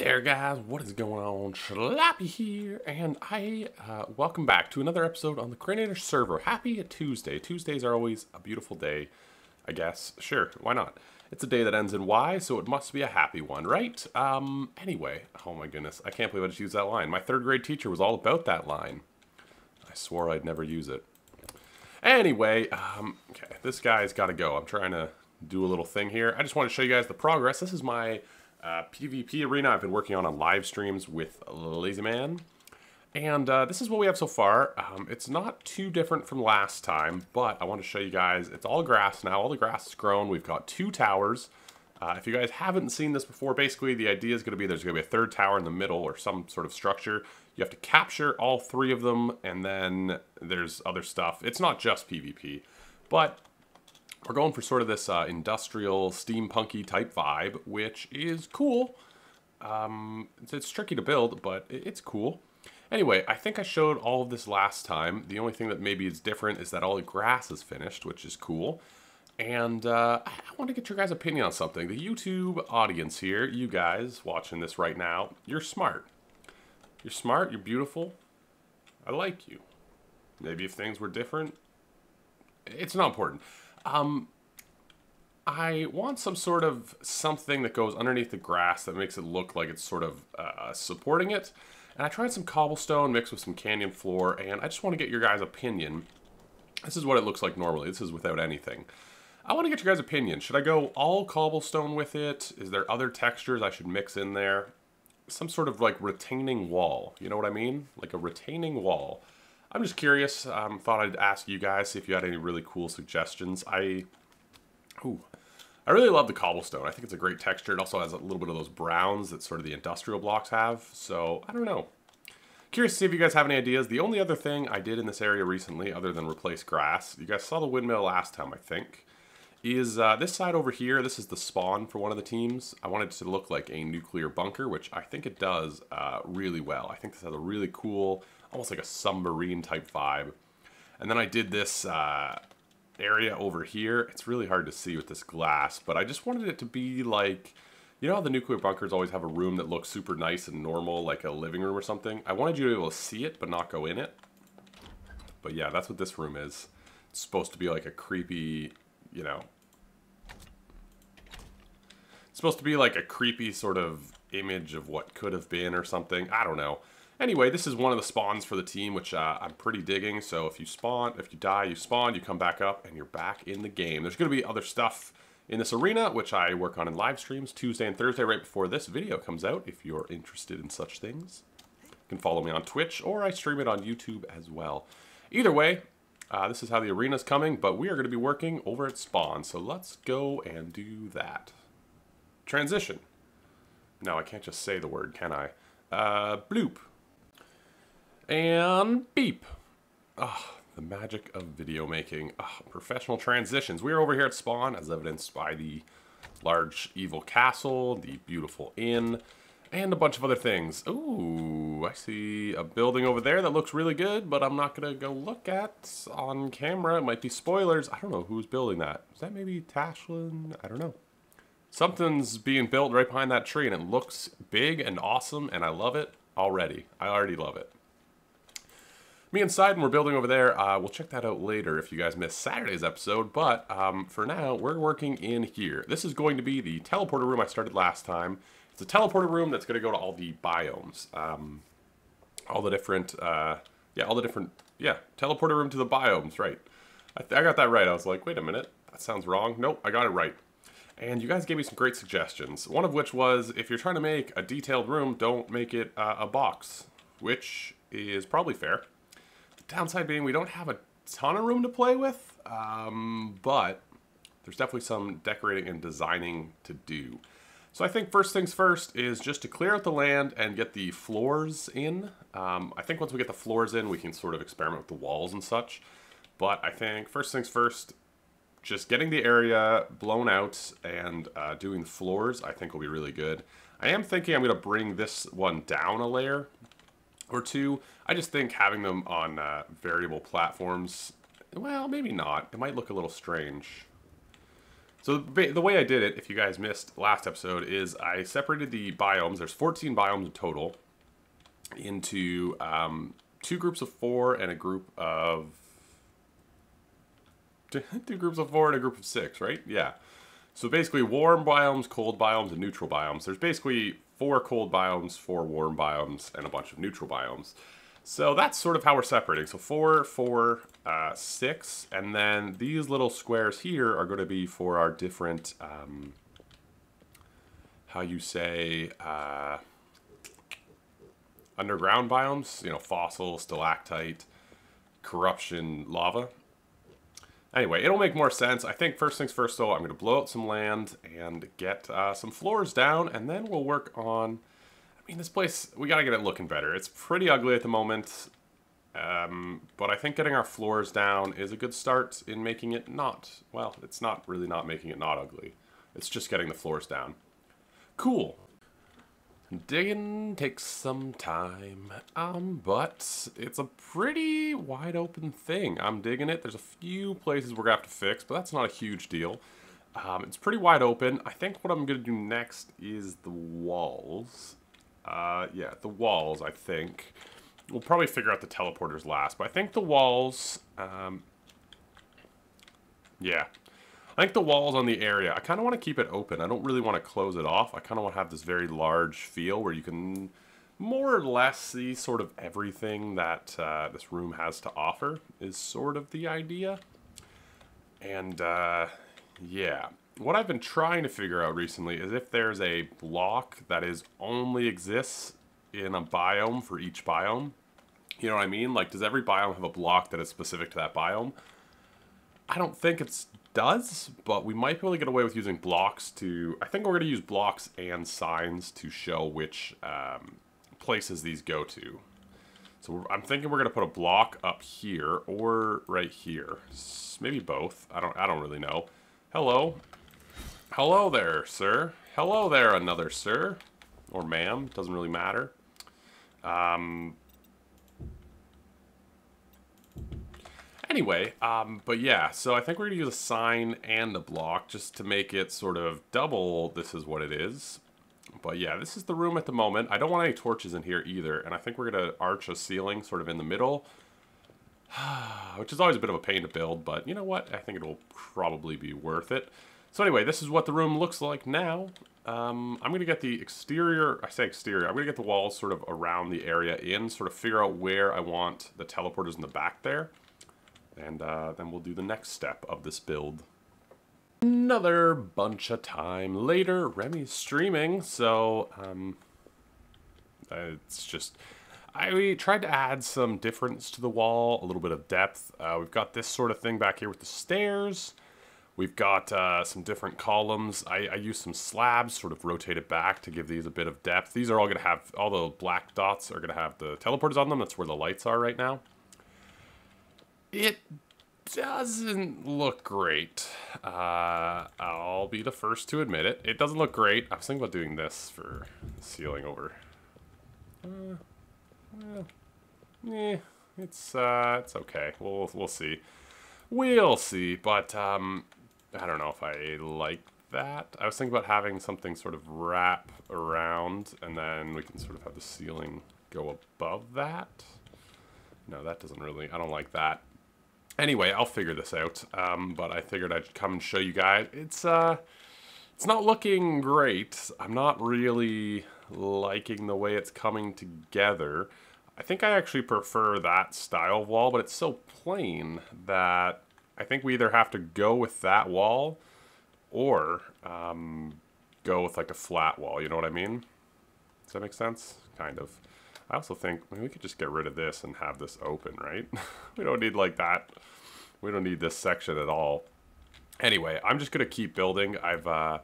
there, guys. What is going on? Schlappy here, and welcome back to another episode on the Creatinators server. Happy Tuesday. Tuesdays are always a beautiful day, I guess. Sure, why not? It's a day that ends in Y, so it must be a happy one, right? Anyway, oh my goodness, I can't believe I just used that line. My third grade teacher was all about that line. I swore I'd never use it. Anyway, okay, this guy's got to go. I'm trying to do a little thing here. I just want to show you guys the progress. This is my PvP arena I've been working on live streams with Lazy Man. And this is what we have so far. It's not too different from last time, but I want to show you guys, it's all grass now. All the grass is grown. We've got 2 towers. If you guys haven't seen this before, basically the idea is going to be there's going to be a 3rd tower in the middle or some sort of structure. You have to capture all 3 of them, and then there's other stuff. It's not just PvP, but we're going for sort of this industrial, steampunky type vibe, which is cool. It's tricky to build, but it's cool. Anyway, I think I showed all of this last time. The only thing that maybe is different is that all the grass is finished, which is cool. And I want to get your guys' opinion on something. The YouTube audience here, you guys watching this right now, you're smart. You're smart, you're beautiful. I like you. Maybe if things were different, it's not important. I want some sort of something that goes underneath the grass that makes it look like it's sort of supporting it. And I tried some cobblestone mixed with some canyon floor, and I just want to get your guys' opinion. This is what it looks like normally. This is without anything. I want to get your guys' opinion. Should I go all cobblestone with it? Is there other textures I should mix in there? Some sort of like retaining wall. You know what I mean? Like a retaining wall. I'm just curious. Thought I'd ask you guys, see if you had any really cool suggestions. I really love the cobblestone. I think it's a great texture. It also has a little bit of those browns that sort of the industrial blocks have. So, I don't know. Curious to see if you guys have any ideas. The only other thing I did in this area recently, other than replace grass, you guys saw the windmill last time, I think, is this side over here. This is the spawn for one of the teams. I wanted it to look like a nuclear bunker, which I think it does really well. I think this has a really cool, almost like a submarine type vibe. And then I did this area over here. It's really hard to see with this glass, but I just wanted it to be like, you know how the nuclear bunkers always have a room that looks super nice and normal, like a living room or something? I wanted you to be able to see it, but not go in it. But yeah, that's what this room is. It's supposed to be like a creepy, you know, it's supposed to be like a creepy sort of image of what could have been or something. I don't know. Anyway, this is one of the spawns for the team, which I'm pretty digging. So if you spawn, if you die, you spawn, you come back up, and you're back in the game. There's going to be other stuff in this arena, which I work on in live streams Tuesday and Thursday right before this video comes out, if you're interested in such things. You can follow me on Twitch, or I stream it on YouTube as well. Either way, this is how the arena's coming, but we are going to be working over at spawn. So let's go and do that. Transition. No, I can't just say the word, can I? Bloop. And beep. Ah, the magic of video making. Ah, professional transitions. We are over here at spawn, as evidenced by the large evil castle, the beautiful inn, and a bunch of other things. Ooh, I see a building over there that looks really good, but I'm not going to go look at on camera. It might be spoilers. I don't know who's building that. Is that maybe Tashlin? I don't know. Something's being built right behind that tree, and it looks big and awesome, and I love it already. I already love it. Me inside, and we're building over there. We'll check that out later if you guys missed Saturday's episode, but for now, we're working in here. This is going to be the teleporter room I started last time. It's a teleporter room that's going to go to all the biomes. All the different, teleporter room to the biomes, right. I got that right. I was like, wait a minute, that sounds wrong. Nope, I got it right. And you guys gave me some great suggestions. One of which was, if you're trying to make a detailed room, don't make it a box, which is probably fair. The downside being we don't have a ton of room to play with, but there's definitely some decorating and designing to do. So I think first things first is just to clear out the land and get the floors in. I think once we get the floors in, we can sort of experiment with the walls and such. But I think first things first, just getting the area blown out and doing the floors, I think will be really good. I am thinking I'm going to bring this one down a layer or two. I just think having them on variable platforms, well, maybe not. It might look a little strange. So the way I did it, if you guys missed last episode, is I separated the biomes. There's 14 biomes in total into 2 groups of 4 and a group of 2 groups of 4 and a group of 6, right? Yeah. So basically warm biomes, cold biomes, and neutral biomes. There's basically 4 cold biomes, 4 warm biomes, and a bunch of neutral biomes. So that's sort of how we're separating. So 4, 4, 6, and then these little squares here are going to be for our different, how you say, underground biomes. You know, fossil, stalactite, corruption, lava. Anyway, it'll make more sense. I think first things first, though, I'm going to blow out some land and get some floors down, and then we'll work on... I mean, this place, we got to get it looking better. It's pretty ugly at the moment, but I think getting our floors down is a good start in making it not... Well, it's not really not making it not ugly. It's just getting the floors down. Cool. Digging takes some time, but it's a pretty wide open thing. I'm digging it. There's a few places we're going to have to fix, but that's not a huge deal. It's pretty wide open. I think what I'm going to do next is the walls. Yeah, the walls, I think. We'll probably figure out the teleporters last, but I think the walls, yeah. I think the walls on the area, I kind of want to keep it open. I don't really want to close it off. I kind of want to have this very large feel where you can more or less see sort of everything that this room has to offer is sort of the idea. And, yeah. What I've been trying to figure out recently is if there's a block that only exists in a biome for each biome. You know what I mean? Like, does every biome have a block that is specific to that biome? I don't think it does, but we might be able to get away with using blocks to... I think we're going to use blocks and signs to show which places these go to. So I'm thinking we're going to put a block up here or right here. Maybe both. I don't really know. Hello. Hello there, sir. Hello there, another sir. Or ma'am. Doesn't really matter. Anyway, but yeah, so I think we're going to use a sign and a block just to make it sort of double this is what it is. But yeah, this is the room at the moment. I don't want any torches in here either, and I think we're going to arch a ceiling sort of in the middle. Which is always a bit of a pain to build, but you know what? I think it'll probably be worth it. So anyway, this is what the room looks like now. I'm going to get the exterior, I say exterior, I'm going to get the walls sort of around the area in, sort of figure out where I want the teleporters in the back there. And then we'll do the next step of this build. Another bunch of time later, Remy's streaming, so it's just... I tried to add some difference to the wall, a little bit of depth. We've got this sort of thing back here with the stairs. We've got some different columns. I used some slabs, sort of rotated back to give these a bit of depth. These are all going to have, all the black dots are going to have the teleporters on them. That's where the lights are right now. It doesn't look great. I'll be the first to admit it. It doesn't look great. I was thinking about doing this for the ceiling over. It's okay. We'll see. We'll see, but I don't know if I like that. I was thinking about having something sort of wrap around, and then we can sort of have the ceiling go above that. No, that doesn't really... I don't like that. Anyway, I'll figure this out, but I figured I'd come and show you guys. It's not looking great. I'm not really liking the way it's coming together. I think I actually prefer that style of wall, but it's so plain that I think we either have to go with that wall or go with like a flat wall, you know what I mean? Does that make sense? Kind of. I also think we could just get rid of this and have this open, right? We don't need like that. We don't need this section at all. Anyway, I'm just going to keep building. I've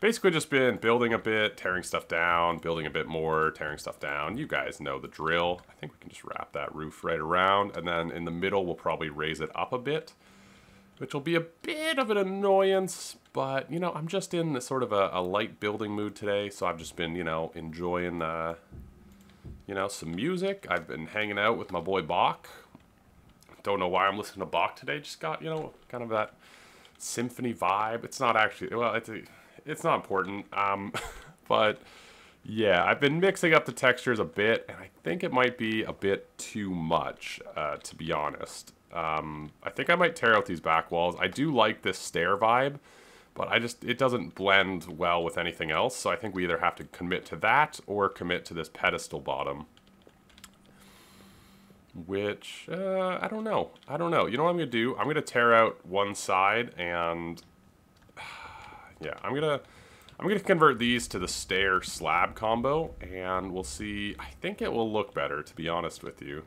basically just been building a bit, tearing stuff down, building a bit more, tearing stuff down. You guys know the drill. I think we can just wrap that roof right around. And then in the middle, we'll probably raise it up a bit, which will be a bit of an annoyance. But, you know, I'm just in sort of a light building mood today. So I've just been, you know, enjoying... you know, some music. I've been hanging out with my boy Bach. Don't know why I'm listening to Bach today. Just got, you know, kind of that symphony vibe. It's not actually, well, it's not important. But yeah, I've been mixing up the textures a bit, and I think it might be a bit too much, to be honest. I think I might tear out these back walls. I do like this stair vibe, but it doesn't blend well with anything else, so I think we either have to commit to that or commit to this pedestal bottom. Which, I don't know. I don't know. You know what I'm going to do? I'm going to tear out one side and... yeah, I'm going to convert these to the stair slab combo, and we'll see. I think it will look better, to be honest with you.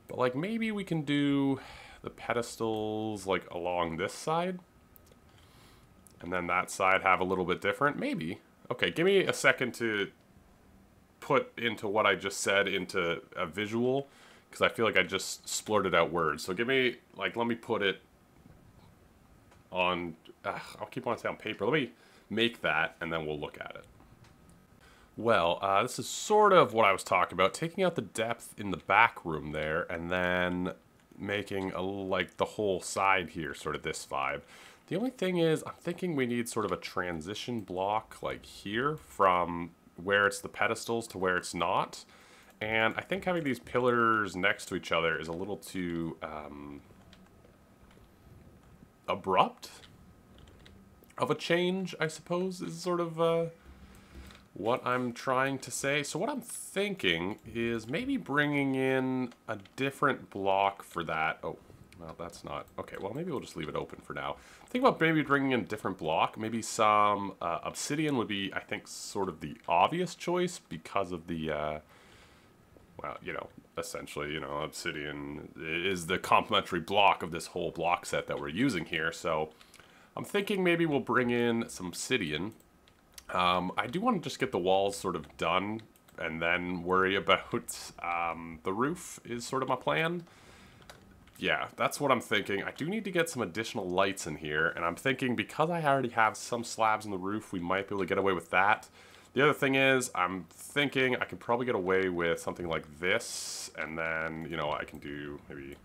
But, like, maybe we can do the pedestals, like, along this side. And then that side have a little bit different. Maybe. Okay, give me a second to put into what I just said into a visual, because I feel like I just splurted out words. So give me, like, let me put it on, I'll keep on saying on paper. Let me make that, and then we'll look at it. Well, this is sort of what I was talking about, taking out the depth in the back room there, and then making, like, the whole side here, sort of this vibe. The only thing is, I'm thinking we need sort of a transition block, like here, from where it's the pedestals to where it's not. And I think having these pillars next to each other is a little too abrupt of a change, I suppose, is sort of what I'm trying to say. So what I'm thinking is maybe bringing in a different block for that. Oh, well, that's not... okay, well, maybe we'll just leave it open for now. Think about maybe bringing in a different block. Maybe some obsidian would be, I think, sort of the obvious choice because of the... well, you know, essentially, you know, obsidian is the complementary block of this whole block set that we're using here. So I'm thinking maybe we'll bring in some obsidian. I do want to just get the walls sort of done and then worry about the roof is sort of my plan. Yeah, that's what I'm thinking. I do need to get some additional lights in here, and I'm thinking because I already have some slabs in the roof, we might be able to get away with that. The other thing is, I'm thinking I could probably get away with something like this, and then, you know, I can do maybe,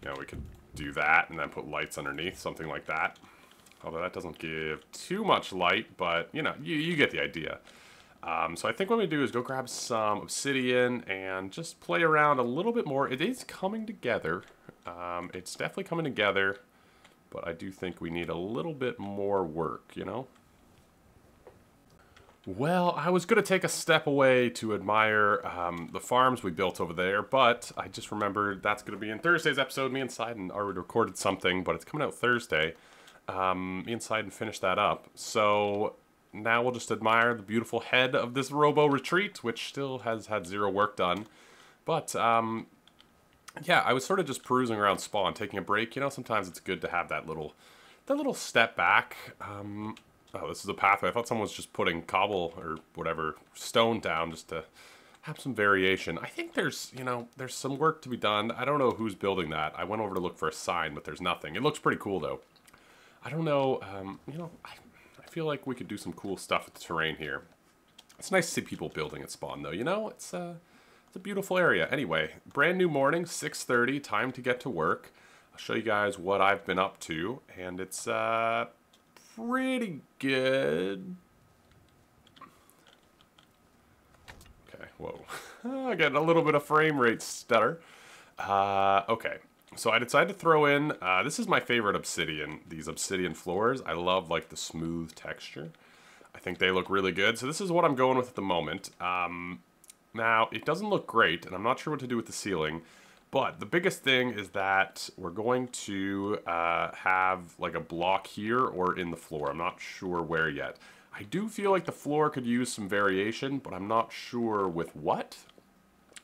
you know, we could do that and then put lights underneath, something like that. Although that doesn't give too much light, but, you know, you get the idea. So I think what we do is go grab some obsidian and just play around a little bit more. It is coming together. It's definitely coming together, but I do think we need a little bit more work, you know? Well, I was going to take a step away to admire the farms we built over there, but I just remembered that's going to be in Thursday's episode. Me and Sidon already recorded something, but it's coming out Thursday. Me and Sidon finished that up. So now we'll just admire the beautiful head of this Robo Retreat, which still has had zero work done. But, yeah, I was sort of just perusing around Spawn, taking a break. You know, sometimes it's good to have that little step back. Oh, this is a pathway. I thought someone was just putting cobble or whatever, stone down just to have some variation. I think there's, you know, there's some work to be done. I don't know who's building that. I went over to look for a sign, but there's nothing. It looks pretty cool, though. I don't know, you know, I feel like we could do some cool stuff with the terrain here. It's nice to see people building at Spawn, though, you know? It's a beautiful area. Anyway, brand new morning, 6:30, time to get to work. I'll show you guys what I've been up to, and it's pretty good. Okay, whoa. I got a little bit of frame rate stutter. Okay. So I decided to throw in, this is my favorite obsidian, these obsidian floors. I love, like, the smooth texture. I think they look really good. So this is what I'm going with at the moment. Now, it doesn't look great, and I'm not sure what to do with the ceiling. But the biggest thing is that we're going to have, like, a block here or in the floor. I'm not sure where yet. I do feel like the floor could use some variation, but I'm not sure with what.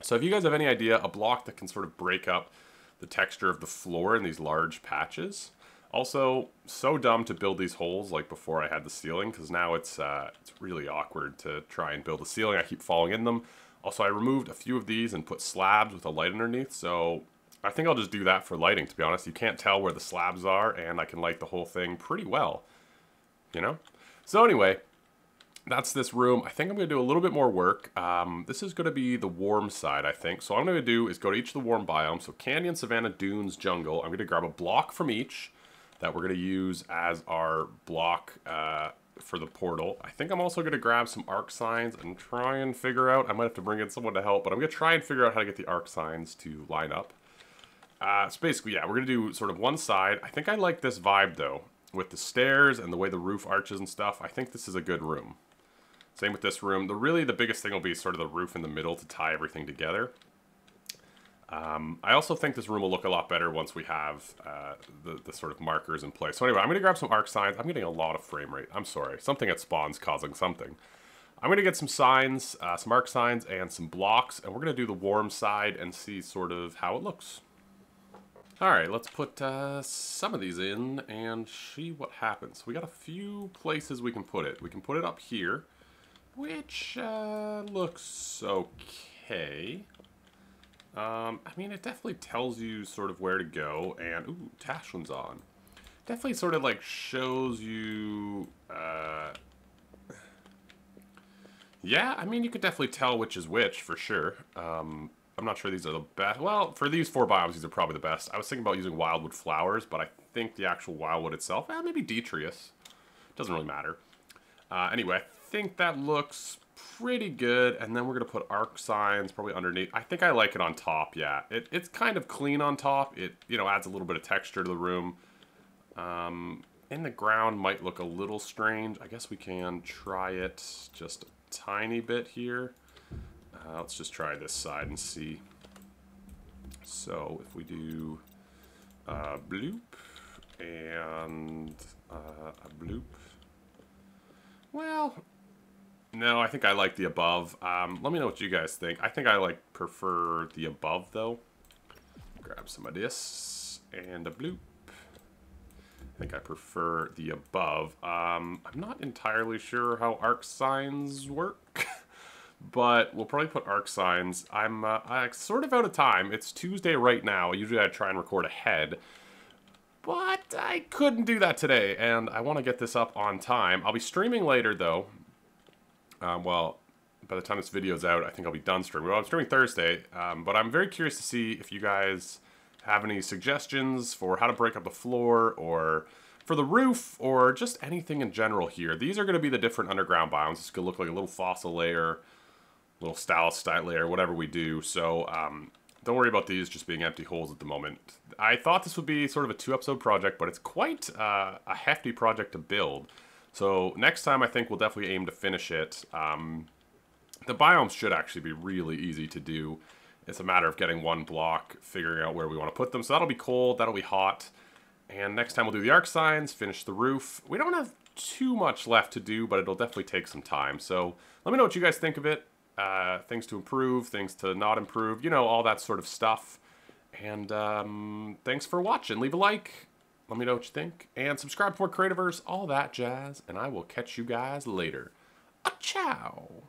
So if you guys have any idea, a block that can sort of break up the texture of the floor in these large patches. Also, so dumb to build these holes like before I had the ceiling, because now it's really awkward to try and build a ceiling. I keep falling in them. Also, I removed a few of these and put slabs with a light underneath, so I think I'll just do that for lighting, to be honest. You can't tell where the slabs are, and I can light the whole thing pretty well, you know? So anyway, that's this room. I think I'm going to do a little bit more work. This is going to be the warm side, I think. So what I'm going to do is go to each of the warm biomes. So Canyon, Savanna, Dunes, Jungle. I'm going to grab a block from each. that we're going to use as our block for the portal. I think I'm also going to grab some arc signs and try and figure out, I might have to bring in someone to help, but I'm going to try and figure out how to get the arc signs to line up. So basically, yeah, we're going to do sort of one side. I think I like this vibe, though, with the stairs and the way the roof arches and stuff. I think this is a good room. Same with this room. Really, the biggest thing will be sort of the roof in the middle to tie everything together. I also think this room will look a lot better once we have the sort of markers in place. So anyway, I'm going to grab some arc signs. I'm getting a lot of frame rate. I'm sorry. Something at spawn's causing something. I'm going to get some signs, some arc signs, and some blocks, and we're going to do the warm side and see sort of how it looks. Alright, let's put some of these in and see what happens. We got a few places we can put it. We can put it up here, which looks okay. I mean, it definitely tells you sort of where to go, and, ooh, Tashlyn's on. Definitely sort of, like, shows you, yeah, I mean, you could definitely tell which is which, for sure. I'm not sure these are the best. Well, for these 4 biomes, these are probably the best. I was thinking about using wildwood flowers, but I think the actual wildwood itself, maybe Detrius. Doesn't really matter. Anyway, I think that looks pretty good, and then we're going to put arc signs probably underneath. I think I like it on top, yeah. It's kind of clean on top. It, you know, adds a little bit of texture to the room. In the ground might look a little strange. I guess we can try it just a tiny bit here. Let's just try this side and see. So if we do bloop and a bloop. Well, no, I think I like the above. Let me know what you guys think. I think I prefer the above though. Grab some of this and a bloop. I think I prefer the above. I'm not entirely sure how arc signs work. But we'll probably put arc signs. I'm sort of out of time. It's Tuesday right now. Usually I try and record ahead. But I couldn't do that today, and I want to get this up on time. I'll be streaming later, though. Well, by the time this video's out, I think I'll be done streaming. Well, I'm streaming Thursday, but I'm very curious to see if you guys have any suggestions for how to break up the floor, or for the roof, or just anything in general here. These are going to be the different underground biomes. It's going to look like a little fossil layer, little stalactite layer, whatever we do. So don't worry about these just being empty holes at the moment. I thought this would be sort of a 2-episode project, but it's quite a hefty project to build. So next time I think we'll definitely aim to finish it. The biomes should actually be really easy to do. It's a matter of getting one block, figuring out where we want to put them. So that'll be cold, that'll be hot. And next time we'll do the arc signs, finish the roof. We don't have too much left to do, but it'll definitely take some time. So let me know what you guys think of it. Things to improve, things to not improve, you know, all that sort of stuff. And thanks for watching. Leave a like, let me know what you think, and subscribe for Creativerse, all that jazz, and I will catch you guys later. A ciao!